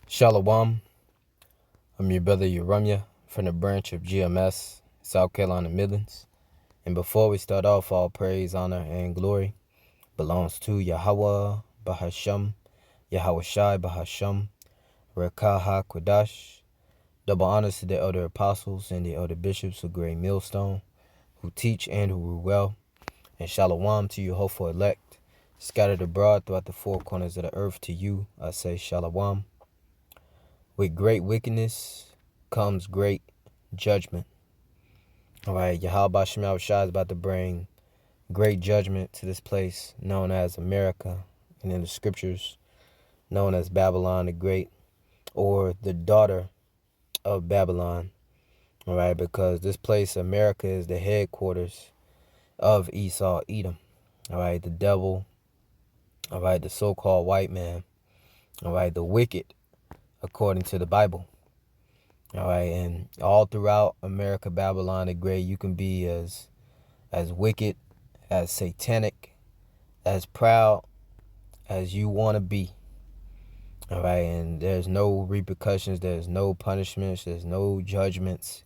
Shalawam, I'm your brother Yahawashi from the branch of GMS, South Carolina Midlands. And before we start off, all praise, honor, and glory belongs to Yahawah, Bahasham, Yahawashi, Bahasham, Rawchaa, HaQadash. Double honors to the elder apostles and the elder bishops of Great Millstone, who teach and who rule well. And Shalawam to you, Yahawah Elect, scattered abroad throughout the four corners of the earth. To you, I say Shalawam. With great wickedness comes great judgment. All right, Yahawah is about to bring great judgment to this place known as America, and in the scriptures known as Babylon the Great, or the daughter of Babylon. All right, because this place, America, is the headquarters of Esau, Edom. All right, the devil. All right, the so-called white man. All right, the wicked, according to the Bible. All right, and all throughout America, Babylon the Great, you can be as wicked, as satanic, as proud as you want to be. All right, and there's no repercussions, there's no punishments, there's no judgments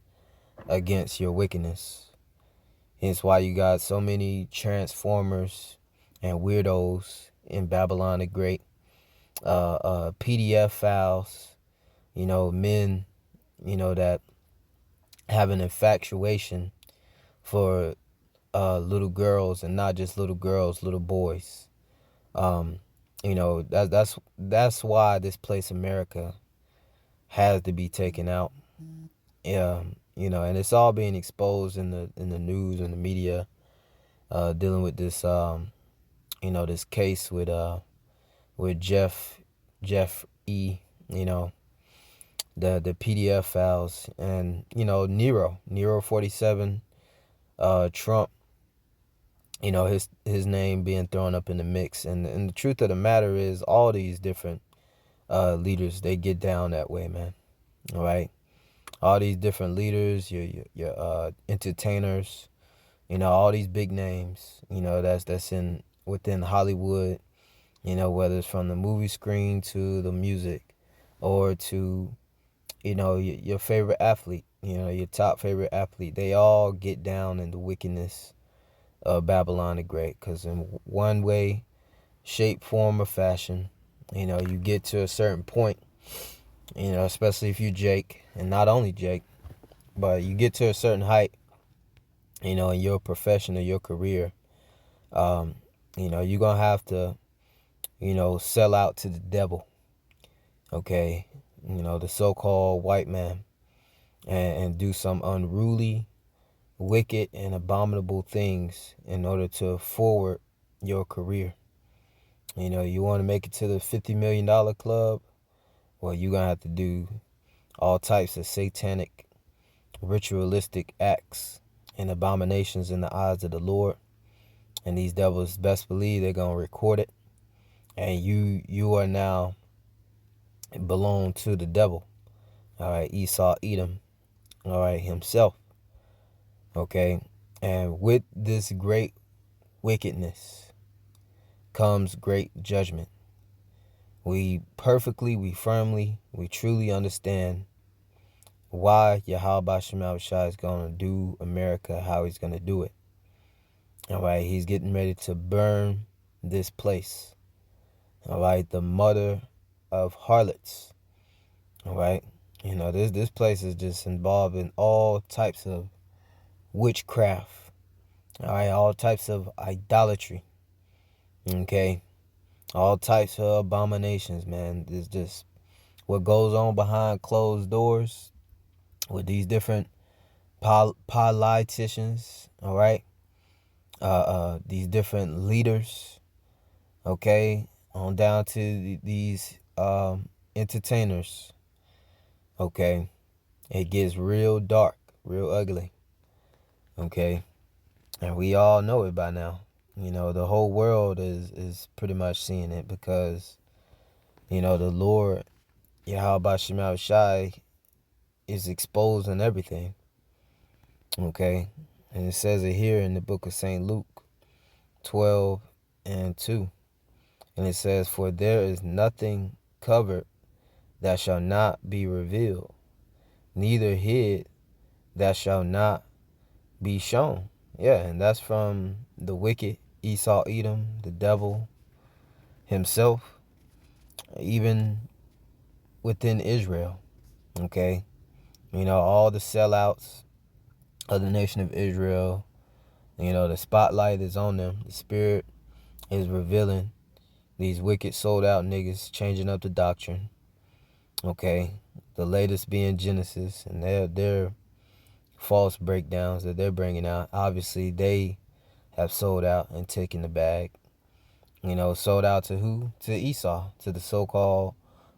against your wickedness. Hence why you got so many transformers and weirdos in Babylon the Great. PDF files, men, that have an infatuation for little girls, and not just little girls, little boys. That's why this place America has to be taken out. Yeah, and it's all being exposed in the news and the media, dealing with this this case with Jeff E. The PDF files, and Nero 47, Trump, his name being thrown up in the mix. And the truth of the matter is, all these different leaders, they get down that way, man. All right, all these different leaders, your entertainers, all these big names, that's in within Hollywood, whether it's from the movie screen to the music, or to your favorite athlete, your top favorite athlete. They all get down in the wickedness of Babylon the Great, because in one way, shape, form, or fashion, you get to a certain point, especially if you Jake, and not only Jake, but you get to a certain height, in your profession or your career. You're going to have to, sell out to the devil, okay? The so-called white man, and do some unruly, wicked, and abominable things in order to forward your career. You want to make it to the $50 million club? Well, you're going to have to do all types of satanic, ritualistic acts and abominations in the eyes of the Lord. And these devils, best believe, they're going to record it. And you are now belong to the devil. All right, Esau, Edom, all right, himself. Okay, and with this great wickedness comes great judgment. We firmly, we truly understand why Yahawah is going to do America how he's going to do it. All right, he's getting ready to burn this place. All right, the mother of harlots. All right, this place is just involved in all types of witchcraft. All right, all types of idolatry. Okay, all types of abominations, man. There's just what goes on behind closed doors with these different politicians. All right, these different leaders. Okay, on down to these entertainers. Okay, it gets real dark, real ugly. Okay, and we all know it by now. The whole world is pretty much seeing it, because the Lord Yahawah is exposing everything. Okay, and it says it here in the book of St. Luke 12:2, and it says, "For there is nothing covered that shall not be revealed, neither hid that shall not be shown. Yeah, and that's from the wicked Esau, Edom, the devil himself, even within Israel. Okay, all the sellouts of the nation of Israel. The spotlight is on them. The Spirit is revealing these wicked, sold out niggas changing up the doctrine. Okay, the latest being Genesis, and their false breakdowns that they're bringing out. Obviously, they have sold out and taken the bag. Sold out to who? To Esau, to the so-called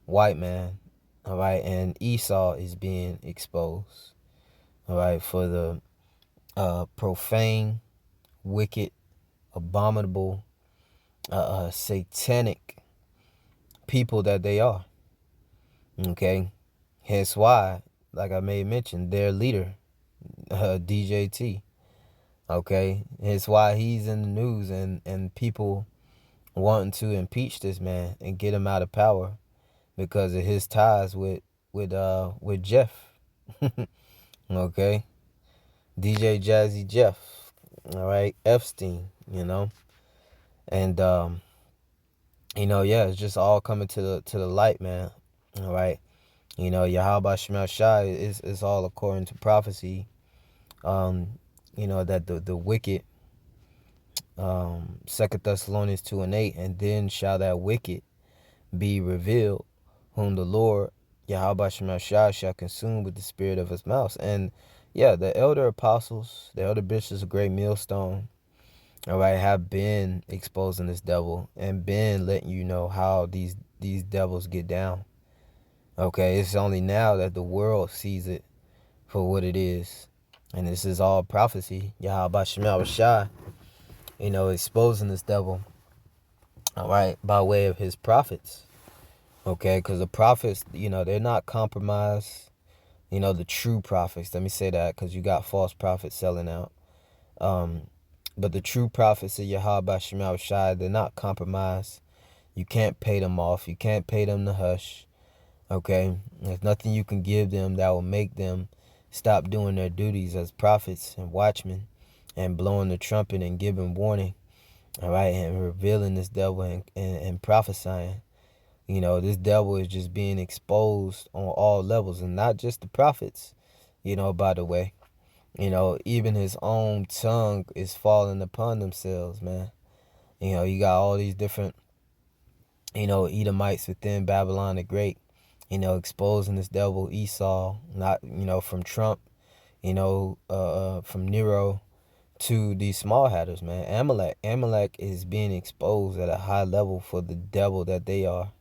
white man. All right, and Esau is being exposed. All right, for the profane, wicked, abominable, satanic people that they are. Okay, hence why, like I made mention, their leader, DJT. Okay, hence why he's in the news and people wanting to impeach this man and get him out of power because of his ties with Jeff. Okay, DJ Jazzy Jeff. All right, Epstein. And yeah, it's just all coming to the light, man. All right, Yahawah is all according to prophecy. That the wicked, 2 Thessalonians 2:8, and then shall that wicked be revealed, whom the Lord Yahawah shall consume with the spirit of his mouth. And yeah, the elder apostles, the elder bishops of Great Millstone, all right, have been exposing this devil and been letting you know how these devils get down. Okay, it's only now that the world sees it for what it is. And this is all prophecy. Yahawashi, exposing this devil, all right, by way of his prophets. Okay, because the prophets, they're not compromised. The true prophets, let me say that, because you got false prophets selling out. But the true prophets of Yahawashi, they're not compromised. You can't pay them off. You can't pay them to hush. Okay, there's nothing you can give them that will make them stop doing their duties as prophets and watchmen and blowing the trumpet and giving warning, all right, and revealing this devil and prophesying. This devil is just being exposed on all levels, and not just the prophets, by the way. Even his own tongue is falling upon themselves, man. You got all these different, Edomites within Babylon the Great, exposing this devil Esau, not, from Trump, from Nero to these small hatters, man. Amalek is being exposed at a high level for the devil that they are.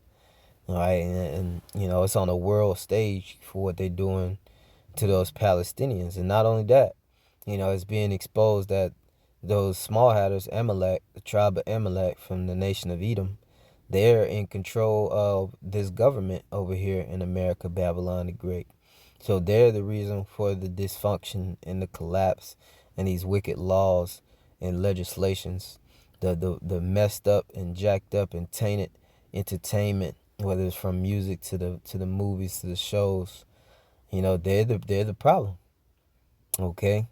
All right, and it's on a world stage for what they're doing to those Palestinians. And not only that, it's being exposed that those small hatters, Amalek, the tribe of Amalek from the nation of Edom, they're in control of this government over here in America, Babylon the Great. So they're the reason for the dysfunction and the collapse and these wicked laws and legislations, the messed up and jacked up and tainted entertainment, whether it's from music to the movies to the shows. They're the problem. Okay,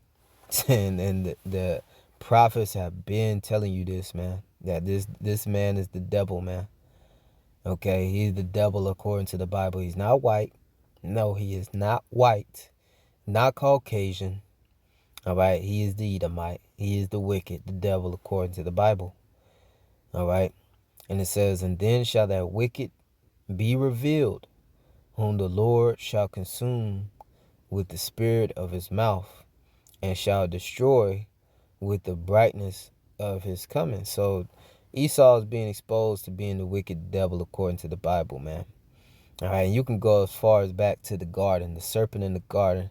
and the prophets have been telling you this, man, that this man is the devil, man. Okay, he's the devil according to the Bible. He's not white. No, he is not white, not Caucasian. All right, he is the Edomite. He is the wicked, the devil according to the Bible. All right, and it says, and then shall that wicked be revealed, whom the Lord shall consume with the spirit of his mouth, and shall destroy with the brightness of his coming. So Esau is being exposed to being the wicked devil according to the Bible, man. All right, and you can go as far as back to the garden, the serpent in the garden.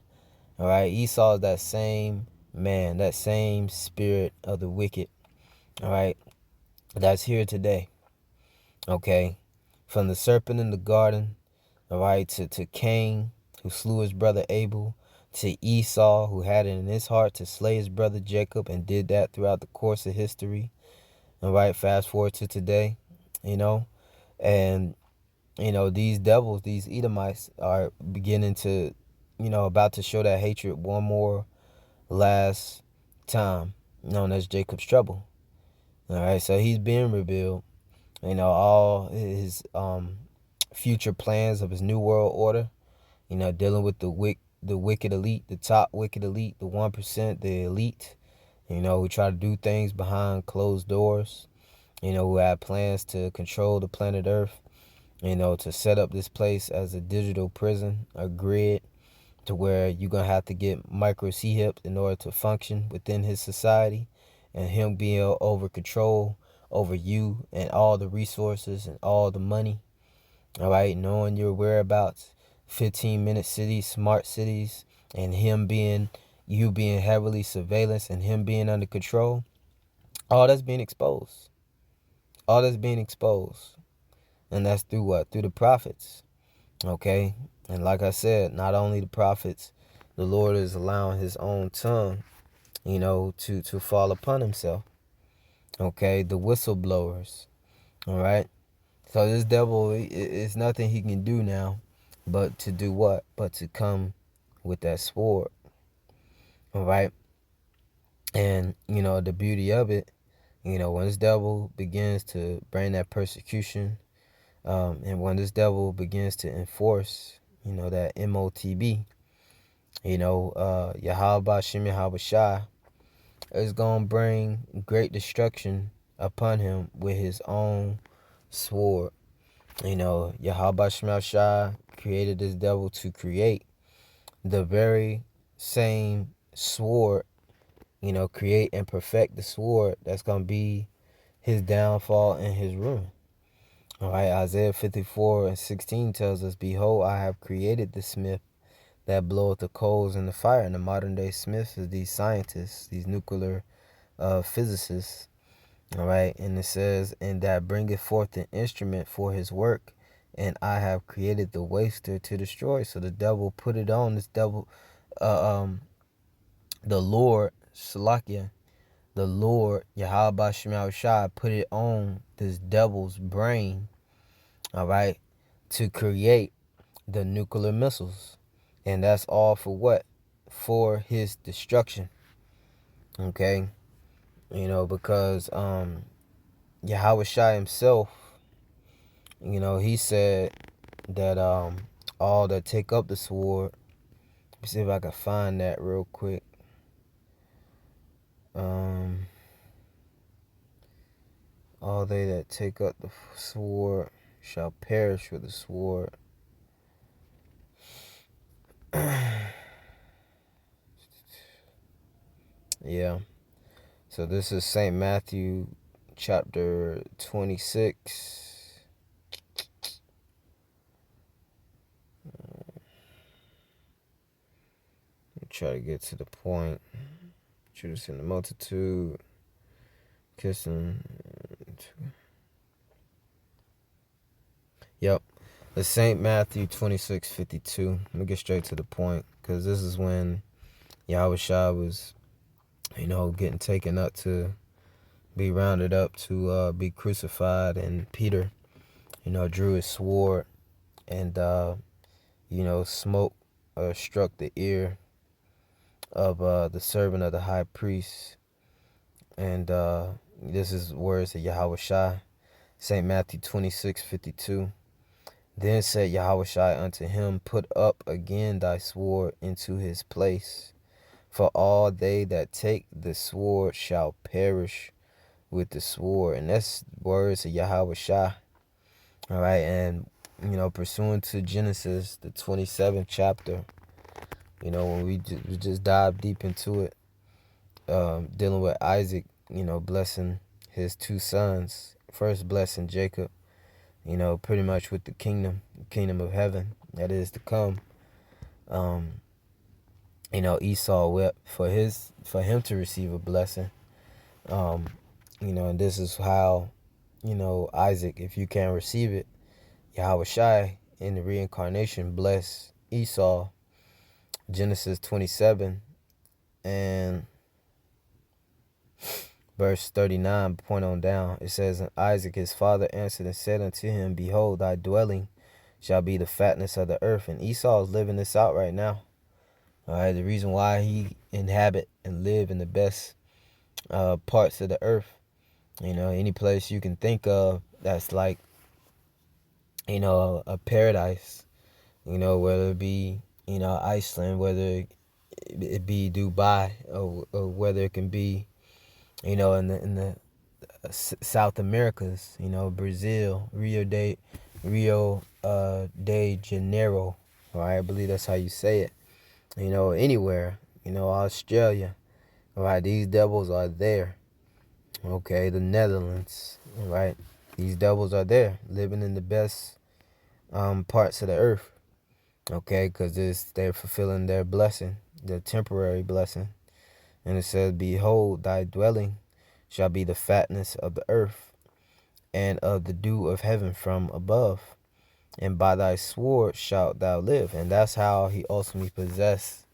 All right, Esau is that same man, that same spirit of the wicked. All right, that's here today. Okay, from the serpent in the garden, all right, to Cain, who slew his brother Abel, to Esau, who had it in his heart to slay his brother Jacob and did that throughout the course of history. All right, fast forward to today, and these devils, these Edomites, are beginning to, about to show that hatred one more last time, known as Jacob's trouble. All right, so he's being revealed. All his future plans of his new world order. Dealing with the wicked elite, the top wicked elite, the 1%, the elite. Who try to do things behind closed doors. Who have plans to control the planet Earth. To set up this place as a digital prison, a grid, to where you're going to have to get micro C-hips in order to function within his society, and him being over control over you and all the resources and all the money. All right, knowing your whereabouts, 15-minute cities, smart cities, and you being heavily surveillance and him being under control. All that's being exposed. All that's being exposed. And that's through what? Through the prophets. Okay? And like I said, not only the prophets, the Lord is allowing his own tongue, to fall upon himself. Okay? The whistleblowers. All right? So this devil, it's nothing he can do now but to do what? But to come with that sword. All right? And, the beauty of it, when this devil begins to bring that persecution, and when this devil begins to enforce, that MOTB, Yahawah is going to bring great destruction upon him with his own sword. Yahawah created this devil to create the very same sword, create and perfect the sword that's going to be his downfall and his ruin. All right, Isaiah 54:16 tells us, "Behold, I have created the smith that bloweth the coals in the fire." And the modern day smiths is these scientists, these nuclear physicists. All right, and it says, "And that bringeth forth an instrument for his work, and I have created the waster to destroy." So the devil put it on this devil, the Lord, Shalakia, the Lord, Yahawah, put it on this devil's brain, all right, to create the nuclear missiles. And that's all for what? For his destruction. Okay? Because Yahawashi himself, he said that all that take up the sword, let me see if I can find that real quick. All they that take up the sword shall perish with the sword. Yeah. So this is St. Matthew chapter 26. Let me try to get to the point. Judas in the multitude, kissing. Yep. It's St. Matthew 26:52. Let me get straight to the point, because this is when Yahawashi was, getting taken up to be rounded up to be crucified, and Peter, drew his sword, and smoke struck the ear of the servant of the high priest. And this is words of Yahawashi, St. Matthew 26:52. Then said Yahawashi unto him, Put up again thy sword into his place, for all they that take the sword shall perish with the sword. And that's words of Yahawashi. All right, and pursuant to Genesis, the 27th chapter, when we just dive deep into it, dealing with Isaac, blessing his two sons, first blessing Jacob, pretty much with the kingdom of heaven that is to come. Esau wept for him to receive a blessing. And this is how, Isaac, if you can't receive it, Yahawashi in the reincarnation bless Esau. Genesis 27 and verse 39, point on down. It says, And Isaac his father answered and said unto him, Behold, thy dwelling shall be the fatness of the earth. And Esau is living this out right now. All right, the reason why he inhabit and live in the best parts of the earth, any place you can think of that's like, a paradise, whether it be, Iceland, whether it be Dubai, or whether it can be, in the South Americas, Brazil, Rio de Janeiro, right? I believe that's how you say it. Anywhere, Australia, right? These devils are there. Okay, the Netherlands, right? These devils are there, living in the best parts of the earth. Okay, because they're fulfilling their blessing, their temporary blessing. And it says, behold, thy dwelling shall be the fatness of the earth, and of the dew of heaven from above. And by thy sword shalt thou live. And that's how he ultimately possessed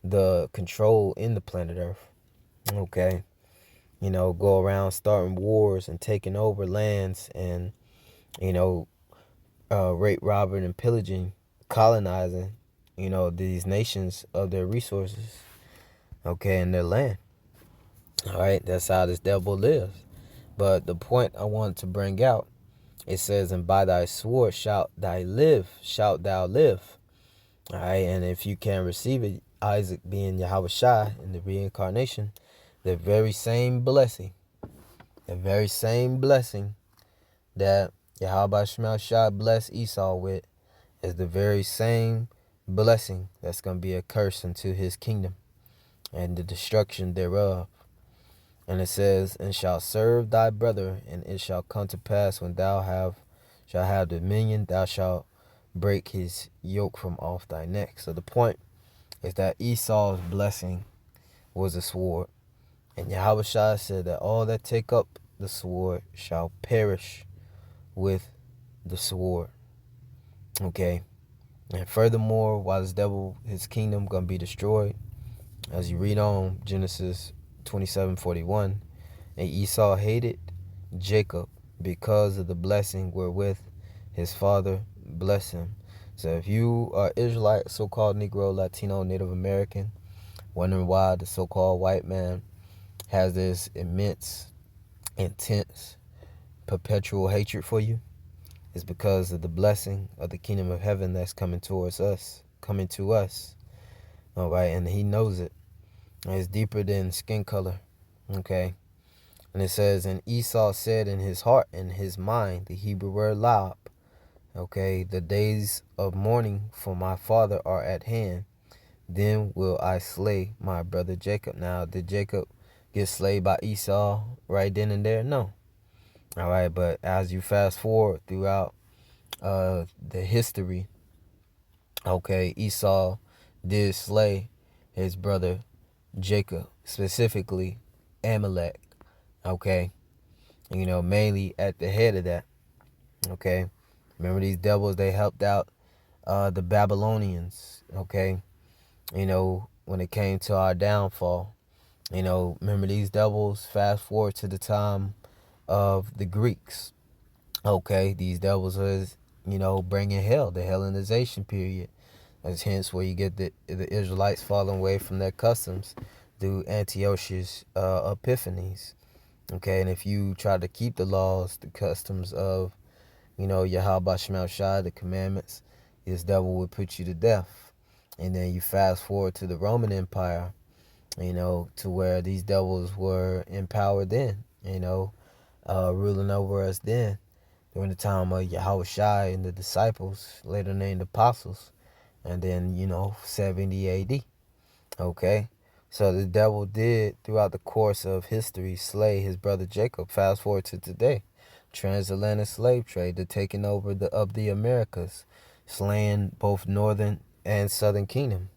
the control in the planet Earth. Okay. Go around starting wars and taking over lands and, rape, robbing, and pillaging, colonizing, these nations of their resources, okay, and their land. All right, that's how this devil lives. But the point I want to bring out, it says, and by thy sword shalt thou live. All right, and if you can receive it, Isaac being Yahawashi in the reincarnation, the very same blessing that Yahawah blessed Esau with is the very same blessing that's going to be a curse into his kingdom and the destruction thereof. And it says, and shall serve thy brother, and it shall come to pass when thou shall have dominion, thou shalt break his yoke from off thy neck. So the point is that Esau's blessing was a sword. And Yahawashi said that all that take up the sword shall perish with the sword. Okay. And furthermore, while this devil, his kingdom gonna be destroyed, as you read on Genesis 27:41, and Esau hated Jacob because of the blessing wherewith his father blessed him. So if you are Israelite, so-called Negro, Latino, Native American, wondering why the so-called white man has this immense, intense, perpetual hatred for you, it's because of the blessing of the kingdom of heaven that's coming to us. All right, and he knows it. And it's deeper than skin color. Okay. And it says, and Esau said in his heart and his mind, the Hebrew word lab, okay, the days of mourning for my father are at hand. Then will I slay my brother Jacob. Now, did Jacob get slayed by Esau right then and there? No. All right, but as you fast forward throughout the history, okay, Esau did slay his brother Jacob, specifically Amalek, okay, mainly at the head of that, okay. Remember, these devils, they helped out the Babylonians, okay, when it came to our downfall. Remember, these devils, fast forward to the time of the Greeks, okay. These devils was, bringing hell, the Hellenization period. That's hence where you get the Israelites falling away from their customs through Antiochus Epiphanes. Okay, and if you try to keep the laws, the customs of, Yahawah, the commandments, this devil would put you to death. And then you fast forward to the Roman Empire, to where these devils were in power then, ruling over us then, during the time of Yahawashi and the disciples, later named apostles, and then, 70 AD. Okay? So the devil did, throughout the course of history, slay his brother Jacob. Fast forward to today. Transatlantic slave trade, the taking over of the Americas, slaying both northern and southern kingdom.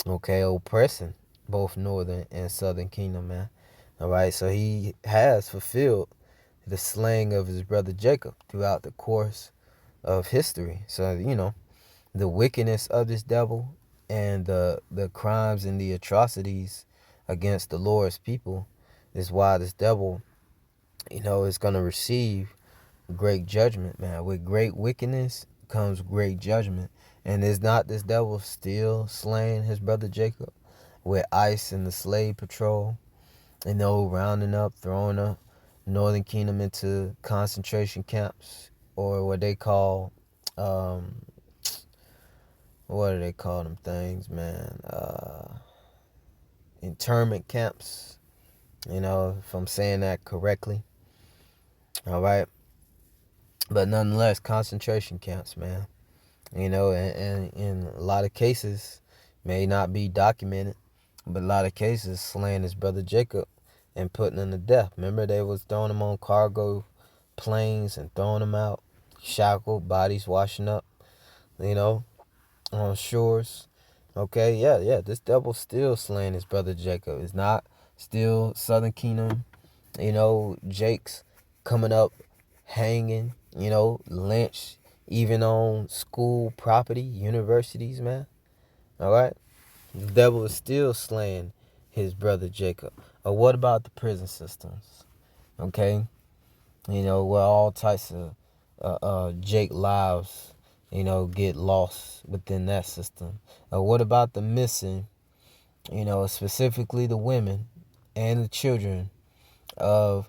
Okay? Oppressing both northern and southern kingdom, man. All right? So he has fulfilled the slaying of his brother Jacob throughout the course of history. So, the wickedness of this devil and the crimes and the atrocities against the Lord's people is why this devil, is going to receive great judgment, man. With great wickedness comes great judgment. And is not this devil still slaying his brother Jacob with ICE and the slave patrol, rounding up, throwing the northern kingdom into concentration camps, or what they call, what do they call them things, man? Internment camps, if I'm saying that correctly. All right. But nonetheless, concentration camps, man. And in a lot of cases, may not be documented, but a lot of cases, slaying his brother Jacob and putting him to death. Remember, they was throwing him on cargo planes and throwing him out, shackled, bodies washing up, on shores. Okay, yeah, this devil still slaying his brother Jacob. It's not still Southern Kingdom, Jake's coming up, hanging, lynched, even on school property, universities, man. All right? The devil is still slaying his brother Jacob. Or what about the prison systems? Okay? Where all types of Jake lives, get lost within that system. Or what about the missing, specifically the women and the children of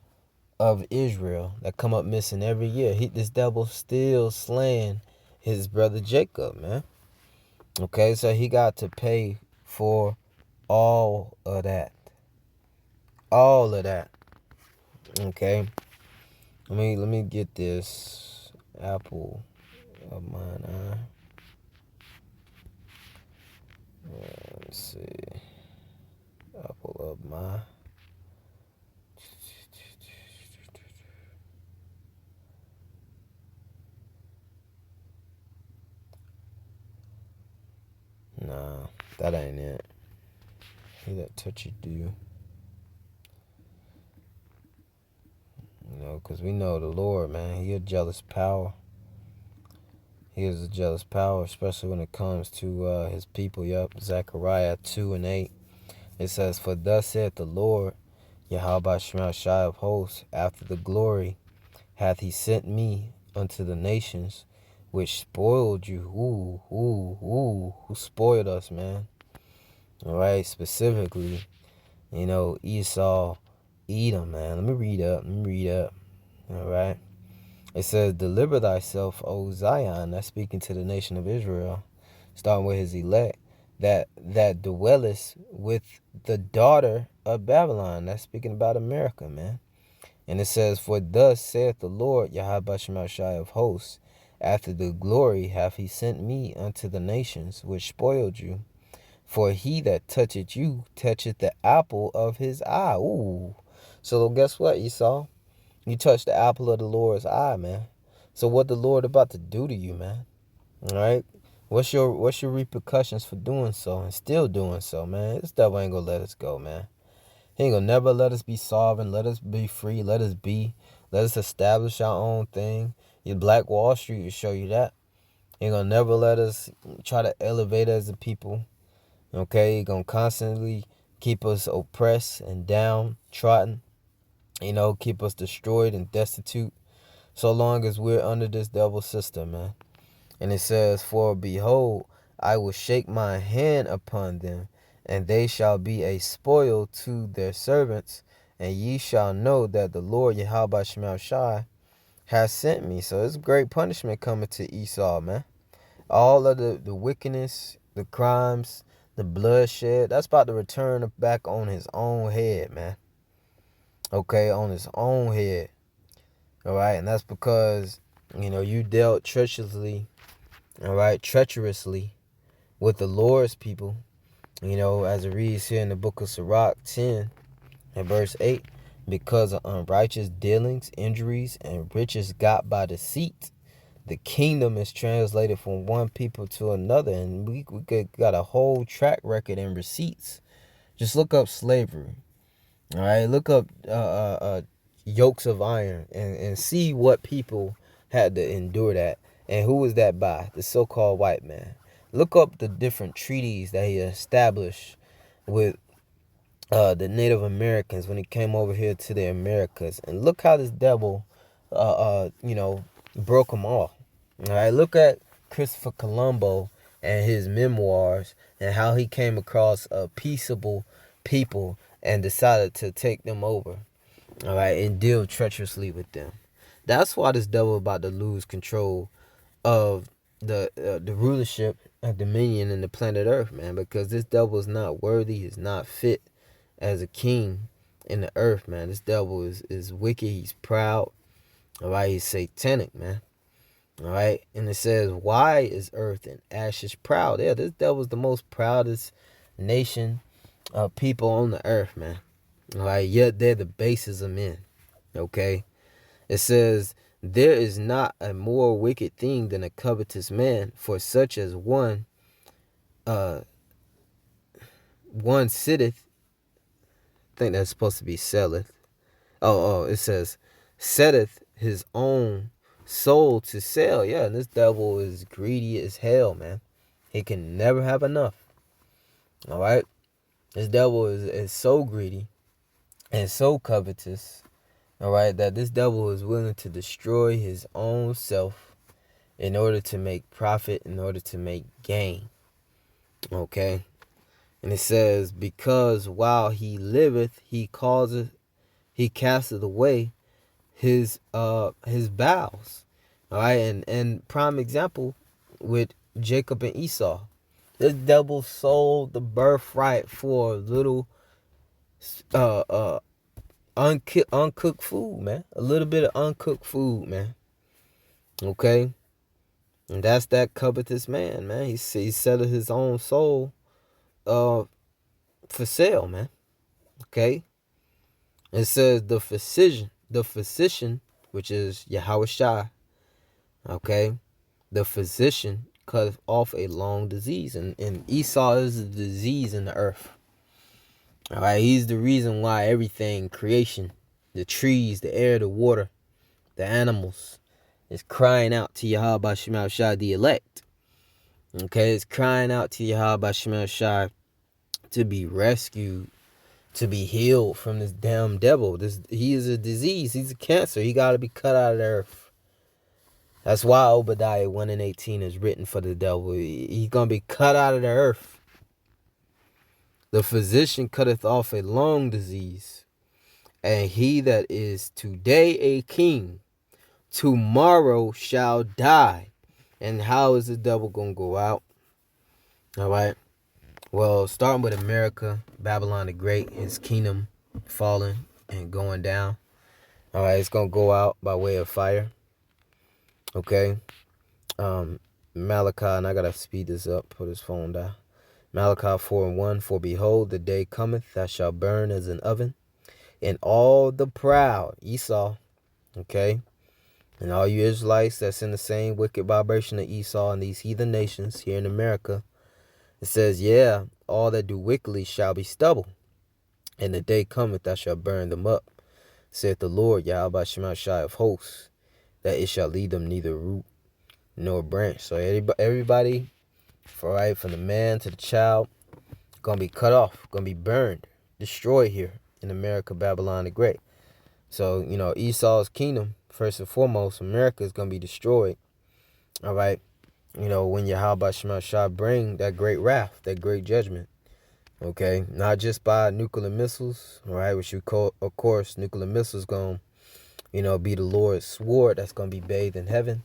Israel that come up missing every year? This devil still slaying his brother Jacob, man. Okay, so he got to pay for all of that. All of that. Okay. Let me get this apple of mine. Let's see. Apple of mine. Nah, that ain't it. He that touchy do. Because we know the Lord, man. He a jealous power. He is a jealous power, especially when it comes to his people. Yup, Zechariah 2:8. It says, "For thus saith the Lord, Yahawah of hosts, after the glory hath he sent me unto the nations, which spoiled you." Who spoiled us, man? All right, specifically, Esau, Edom, man. Let me read up. All right. It says, "Deliver thyself, O Zion," that's speaking to the nation of Israel, starting with his elect, that dwellest with the daughter of Babylon. That's speaking about America, man. And it says, "For thus saith the Lord, Yahawah of hosts, after the glory hath he sent me unto the nations, which spoiled you. For he that toucheth you toucheth the apple of his eye." Ooh. So guess what, Esau? You touched the apple of the Lord's eye, man. So what the Lord about to do to you, man? All right? What's your repercussions for doing so and still doing so, man? This devil ain't gonna let us go, man. He ain't gonna never let us be sovereign, let us be free, let us establish our own thing. Your Black Wall Street will show you that. He ain't gonna never let us try to elevate as a people. Okay? He gonna constantly keep us oppressed and downtrodden. Keep us destroyed and destitute, so long as we're under this devil system, man. And it says, "For behold, I will shake my hand upon them, and they shall be a spoil to their servants, and ye shall know that the Lord Yahawah has sent me." So it's great punishment coming to Esau, man. All of the wickedness, the crimes, the bloodshed, that's about to return back on his own head, man. Okay, on his own head. All right, and that's because, you dealt treacherously, all right, with the Lord's people, as it reads here in the book of Sirach 10 and verse 8, "Because of unrighteous dealings, injuries, and riches got by deceit, the kingdom is translated from one people to another." And we got a whole track record and receipts. Just look up slavery. All right, look up yokes of iron and see what people had to endure that. And who was that by? The so-called white man. Look up the different treaties that he established with the Native Americans when he came over here to the Americas. And look how this devil, broke them off. All right, look at Christopher Colombo and his memoirs, and how he came across a peaceable people and decided to take them over, all right, and deal treacherously with them. That's why this devil about to lose control of the rulership and dominion in the planet Earth, man, because this devil is not worthy, is not fit as a king in the earth, man. This devil is wicked, he's proud, all right, he's satanic, man. All right, and it says, why is earth and ashes proud? Yeah, this devil's the most proudest nation of people on the earth, man. All right, yet they're the bases of men. Okay, it says, there is not a more wicked thing than a covetous man, for such as one sitteth. I think that's supposed to be selleth. It says, setteth his own soul to sell. Yeah, and this devil is greedy as hell, man. He can never have enough. All right, this devil is so greedy and so covetous, all right, that this devil is willing to destroy his own self in order to make profit, in order to make gain. Okay, and it says, because while he liveth, he casteth away his bowels. All right, and prime example with Jacob and Esau. This devil sold the birthright for a little uncooked food, man. A little bit of uncooked food, man. Okay, and that's that covetous man, man. He selling his own soul for sale, man. Okay, it says the physician, which is Yahawashi. Okay, the physician cut off a long disease, and Esau is a disease in the earth. All right, he's the reason why everything, creation, the trees, the air, the water, the animals, is crying out to Yahawah the elect. Okay, it's crying out to Yahawah to be rescued, to be healed from this damn devil. He is a disease. He's a cancer. He got to be cut out of the earth. That's why Obadiah 1:18 is written for the devil. He's going to be cut out of the earth. The physician cutteth off a long disease, and he that is today a king, tomorrow shall die. And how is the devil going to go out? All right. Well, starting with America, Babylon the Great, his kingdom falling and going down. All right, it's going to go out by way of fire. Okay. Malachi, and I got to speed this up, put his phone down. Malachi 4:1, for behold, the day cometh that shall burn as an oven, and all the proud, Esau, okay, and all you Israelites that's in the same wicked vibration of Esau and these heathen nations here in America, it says, yeah, all that do wickedly shall be stubble, and the day cometh that shall burn them up, saith the Lord, Yahawah of hosts, that it shall leave them neither root nor branch. So everybody, from the man to the child, gonna be cut off, gonna be burned, destroyed here in America, Babylon the Great. So, Esau's kingdom, first and foremost, America is gonna be destroyed. All right. When Yahawah bring that great wrath, that great judgment. Okay. Not just by nuclear missiles, all right, which you call, of course, nuclear missiles gonna, be the Lord's sword that's gonna be bathed in heaven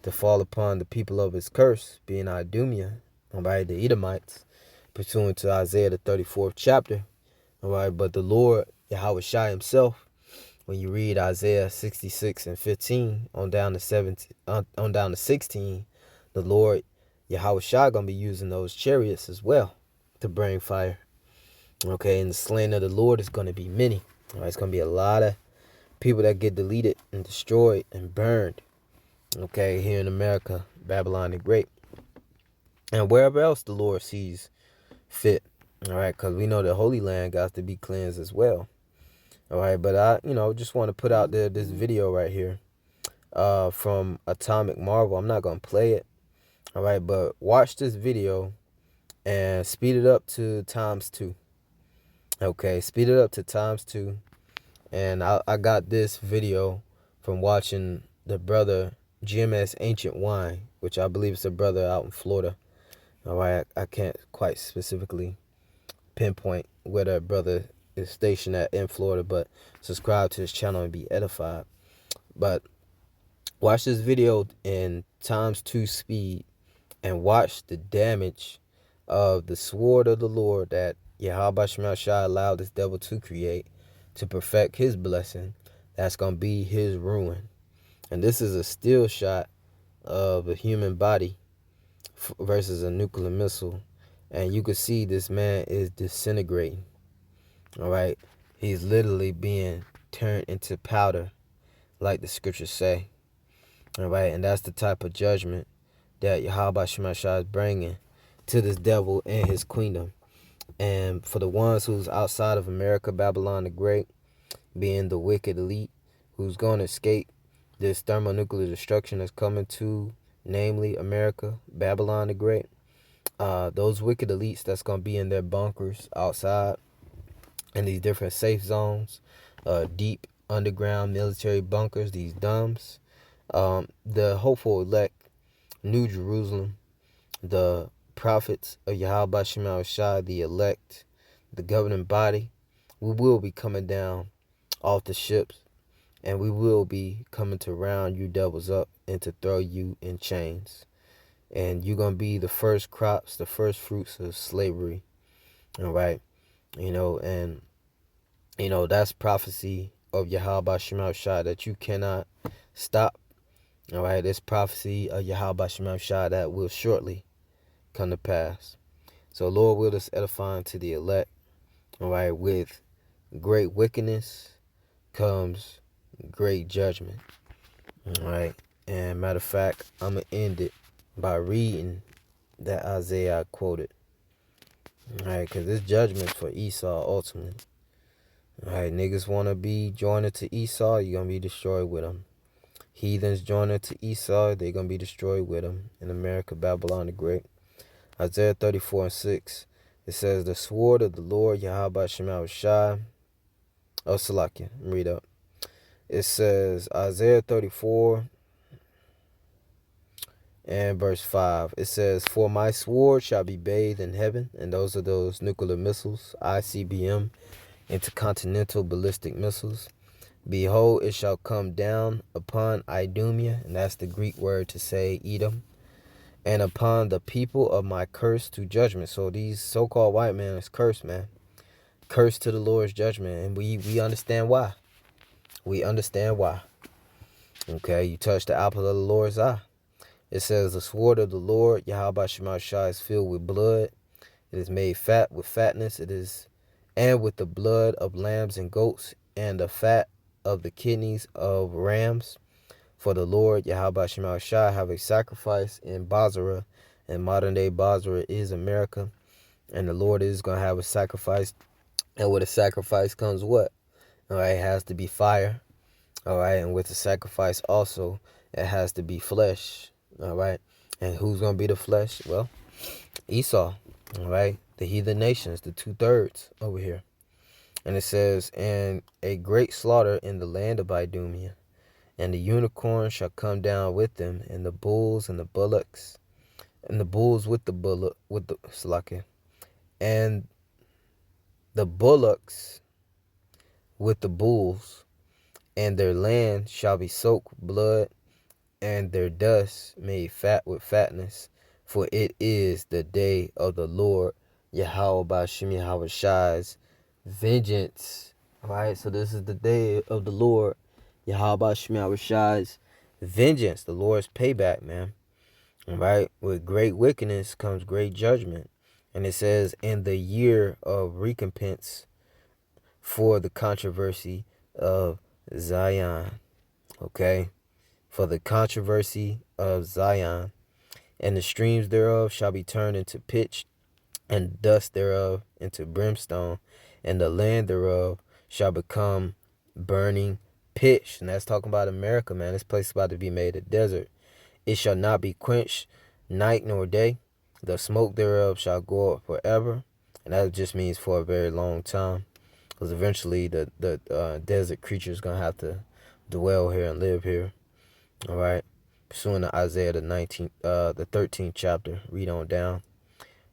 to fall upon the people of his curse, being Idumea, all right, the Edomites, pursuant to Isaiah the 34th chapter. All right, but the Lord, Yahawashi himself, when you read Isaiah 66:15 on down to 16, the Lord, Yahawashi, gonna be using those chariots as well to bring fire. Okay, and the slain of the Lord is gonna be many. All right, it's gonna be a lot of people that get deleted and destroyed and burned. Okay, here in America, Babylon the Great, and wherever else the Lord sees fit. All right, because we know the Holy Land got to be cleansed as well. All right, but I, just want to put out there this video right here from Atomic Marvel. I'm not going to play it. All right, but watch this video and speed it up to ×2. Okay, speed it up to ×2. And I got this video from watching the brother GMS Ancient Wine, which I believe is a brother out in Florida. All right, I can't quite specifically pinpoint where that brother is stationed at in Florida, but subscribe to his channel and be edified. But watch this video in ×2 speed and watch the damage of the sword of the Lord that Yahawashi allowed this devil to create to perfect his blessing. That's going to be his ruin. And this is a still shot of a human body versus a nuclear missile. And you can see this man is disintegrating. All right. He's literally being turned into powder, like the scriptures say. All right. And that's the type of judgment that Yahawashi is bringing to this devil and his queendom. And for the ones who's outside of America, Babylon the Great, being the wicked elite, who's going to escape this thermonuclear destruction that's coming to, namely America, Babylon the Great. Those wicked elites that's going to be in their bunkers outside in these different safe zones, deep underground military bunkers, these dumbs. The hopeful elect, New Jerusalem, the prophets of Yahawah, the elect, the governing body, we will be coming down off the ships, and we will be coming to round you devils up and to throw you in chains. And you're going to be the first crops, the first fruits of slavery. All right. And, that's prophecy of Yahawah that you cannot stop. All right. This prophecy of Yahawah that will shortly come to pass. So, Lord, will this edifying to the elect. All right. With great wickedness comes great judgment. All right. And matter of fact, I'm going to end it by reading that Isaiah I quoted. All right, because this judgment for Esau ultimately. All right, niggas want to be joined to Esau, you're going to be destroyed with them. Heathens joined to Esau, they're going to be destroyed with them. In America, Babylon the Great. Isaiah 34:6, it says, the sword of the Lord, Yahawashi. Oh, Salakia, read up. It says, Isaiah 34 and verse 5, it says, for my sword shall be bathed in heaven, and those are those nuclear missiles, ICBM, intercontinental ballistic missiles. Behold, it shall come down upon Idumea, and that's the Greek word to say Edom, and upon the people of my curse to judgment. So these so-called white men is cursed, man. Cursed to the Lord's judgment, and we understand why. We understand why. Okay, you touch the apple of the Lord's eye. It says, the sword of the Lord, Yahawashi, is filled with blood. It is made fat with fatness. It is, and with the blood of lambs and goats, and the fat of the kidneys of rams. For the Lord, Yahawashi, have a sacrifice in Basra, and modern day Basra is America. And the Lord is going to have a sacrifice. And with a sacrifice comes what? All right, it has to be fire. All right, and with the sacrifice also, it has to be flesh. All right, and who's going to be the flesh? Well, Esau. All right, the heathen nations, the 2/3 over here. And it says, and a great slaughter in the land of Idumea, and the unicorn shall come down with them, and the bulls and the bullocks, and the bulls with the bullock, with the Salakia, and the bullocks with the bulls, and their land shall be soaked with blood, and their dust made fat with fatness, for it is the day of the Lord Yahawah's vengeance. All right, so this is the day of the Lord Yahawah's vengeance, the Lord's payback, man. All right, with great wickedness comes great judgment. And it says, in the year of recompense for the controversy of Zion. Okay, for the controversy of Zion, and the streams thereof shall be turned into pitch, and dust thereof into brimstone, and the land thereof shall become burning pitch. And that's talking about America, man. This place is about to be made a desert. It shall not be quenched night nor day. The smoke thereof shall go up forever. And that just means for a very long time, because eventually the desert creature is going to have to dwell here and live here. All right. pursuing to Isaiah the 13th chapter. Read on down.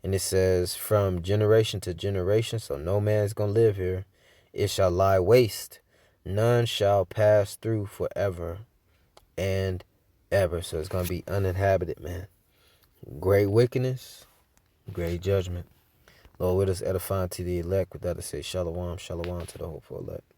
And it says, from generation to generation, so no man's going to live here, it shall lie waste. None shall pass through forever and ever. So it's going to be uninhabited, man. Great wickedness, great judgment. Lord, with us edifying to the elect. With that, I say shalom, shalom to the hopeful elect.